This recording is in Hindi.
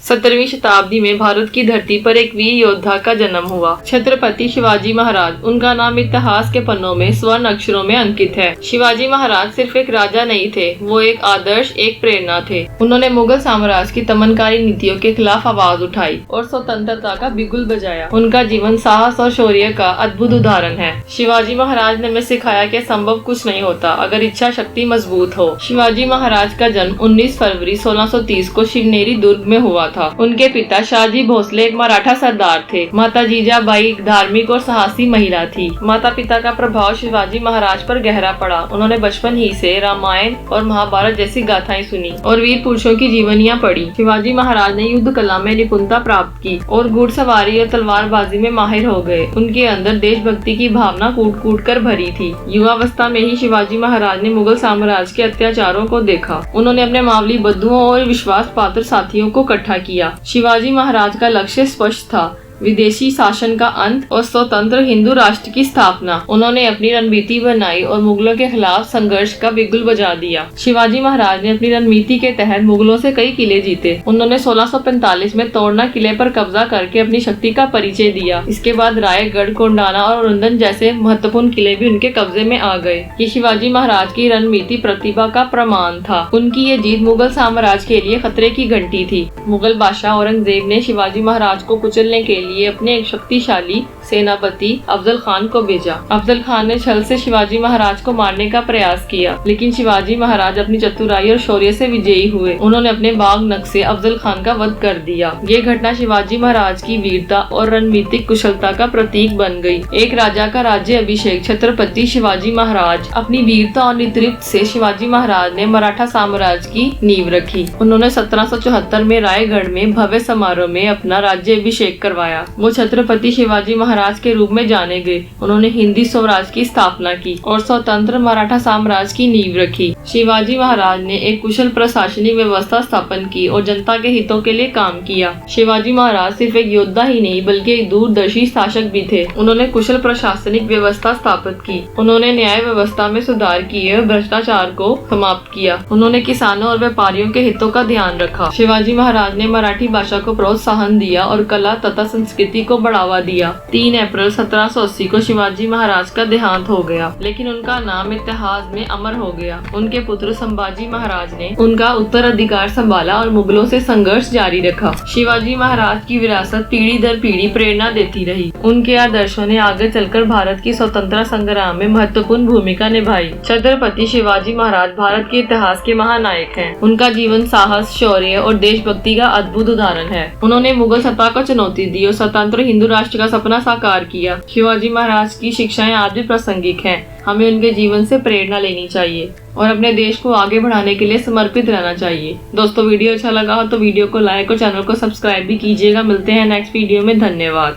17वीं शताब्दी में भारत की धरती पर एक वीर योद्धा का जन्म हुआ। छत्रपति शिवाजी महाराज। उनका नाम इतिहास के पन्नों में स्वर्ण अक्षरों में अंकित है। शिवाजी महाराज सिर्फ एक राजा नहीं थे, वो एक आदर्श, एक प्रेरणा थे। उन्होंने मुगल साम्राज्य की दमनकारी नीतियों के खिलाफ आवाज उठाई और स्वतंत्रता का बिगुल बजाया। उनका जीवन साहस और शौर्य का अद्भुत उदाहरण है। शिवाजी महाराज ने हमें सिखाया कि संभव कुछ नहीं होता अगर इच्छा शक्ति मजबूत हो। शिवाजी महाराज का जन्म 19 फरवरी 1630 को शिवनेरी दुर्ग में हुआ था। उनके पिता शाहजी भोसले एक मराठा सरदार थे। माता जीजाबाई एक धार्मिक और साहसी महिला थी। माता पिता का प्रभाव शिवाजी महाराज पर गहरा पड़ा। उन्होंने बचपन ही से रामायण और महाभारत जैसी गाथाएं सुनी और वीर पुरुषों की जीवनियां पढ़ी। शिवाजी महाराज ने युद्ध कला में निपुणता प्राप्त की और घुड़सवारी और तलवारबाजी में माहिर हो गए। उनके अंदर देशभक्ति की भावना कूट कूट कर भरी थी। युवावस्था में ही शिवाजी महाराज ने मुगल साम्राज्य के अत्याचारों को देखा। उन्होंने अपने मावली बंधुओं और विश्वास पात्र साथियों को इकट्ठा किया। शिवाजी महाराज का लक्ष्य स्पष्ट था, विदेशी शासन का अंत और स्वतंत्र हिंदू राष्ट्र की स्थापना। उन्होंने अपनी रणनीति बनाई और मुगलों के खिलाफ संघर्ष का बिगुल बजा दिया। शिवाजी महाराज ने अपनी रणनीति के तहत मुगलों से कई किले जीते। उन्होंने 1645 में तोड़ना किले पर कब्जा करके अपनी शक्ति का परिचय दिया। इसके बाद रायगढ़, कोंडाना और औरंगजेब जैसे महत्वपूर्ण किले भी उनके कब्जे में आ गए। ये शिवाजी महाराज की रणनीति प्रतिभा का प्रमाण था। उनकी ये जीत मुगल साम्राज्य के लिए खतरे की घंटी थी। मुगल बादशाह औरंगजेब ने शिवाजी महाराज को कुचलने के लिए अपने एक शक्तिशाली सेनापति अफजल खान को भेजा। अफजल खान ने छल से शिवाजी महाराज को मारने का प्रयास किया, लेकिन शिवाजी महाराज अपनी चतुराई और शौर्य से विजयी हुए। उन्होंने अपने बाग नख से अफजल खान का वध कर दिया। ये घटना शिवाजी महाराज की वीरता और रणनीतिक कुशलता का प्रतीक बन गई। एक राजा का राज्य अभिषेक। छत्रपति शिवाजी महाराज। अपनी वीरता और नेतृत्व से शिवाजी महाराज ने मराठा साम्राज्य की नींव रखी। उन्होंने 1774 में रायगढ़ में भव्य समारोह में अपना राज्य अभिषेक करवाया। वो छत्रपति शिवाजी महाराज के रूप में जाने गए। उन्होंने हिंदी स्वराज की स्थापना की और स्वतंत्र मराठा साम्राज्य की नींव रखी। शिवाजी महाराज ने एक कुशल प्रशासनिक व्यवस्था स्थापन की और जनता के हितों के लिए काम किया। शिवाजी महाराज सिर्फ एक योद्धा ही नहीं बल्कि एक दूरदर्शी शासक भी थे। उन्होंने कुशल प्रशासनिक व्यवस्था स्थापित की। उन्होंने न्याय व्यवस्था में सुधार किए और भ्रष्टाचार को समाप्त किया। उन्होंने किसानों और व्यापारियों के हितों का ध्यान रखा। शिवाजी महाराज ने मराठी भाषा को प्रोत्साहन दिया और कला तथा संस्कृति को बढ़ावा दिया। 3 अप्रैल 1780 को शिवाजी महाराज का देहांत हो गया, लेकिन उनका नाम इतिहास में अमर हो गया। उनके पुत्र संभाजी महाराज ने उनका उत्तराधिकार संभाला और मुगलों से संघर्ष जारी रखा। शिवाजी महाराज की विरासत पीढ़ी दर पीढ़ी प्रेरणा देती रही। उनके आदर्शों ने आगे चलकर भारत की स्वतंत्रता संग्राम में महत्वपूर्ण भूमिका निभाई। छत्रपति शिवाजी महाराज भारत के इतिहास के महानायक हैं। उनका जीवन साहस, शौर्य और देशभक्ति का अद्भुत उदाहरण है। उन्होंने मुगल सत्ता को चुनौती दी और स्वतंत्र हिंदू राष्ट्र का सपना साकार किया। शिवाजी महाराज की शिक्षाएं आज भी प्रासंगिक हैं। हमें उनके जीवन से प्रेरणा लेनी चाहिए और अपने देश को आगे बढ़ाने के लिए समर्पित रहना चाहिए। दोस्तों, वीडियो अच्छा लगा हो तो वीडियो को लाइक और चैनल को सब्सक्राइब भी कीजिएगा। मिलते हैं नेक्स्ट वीडियो में। धन्यवाद।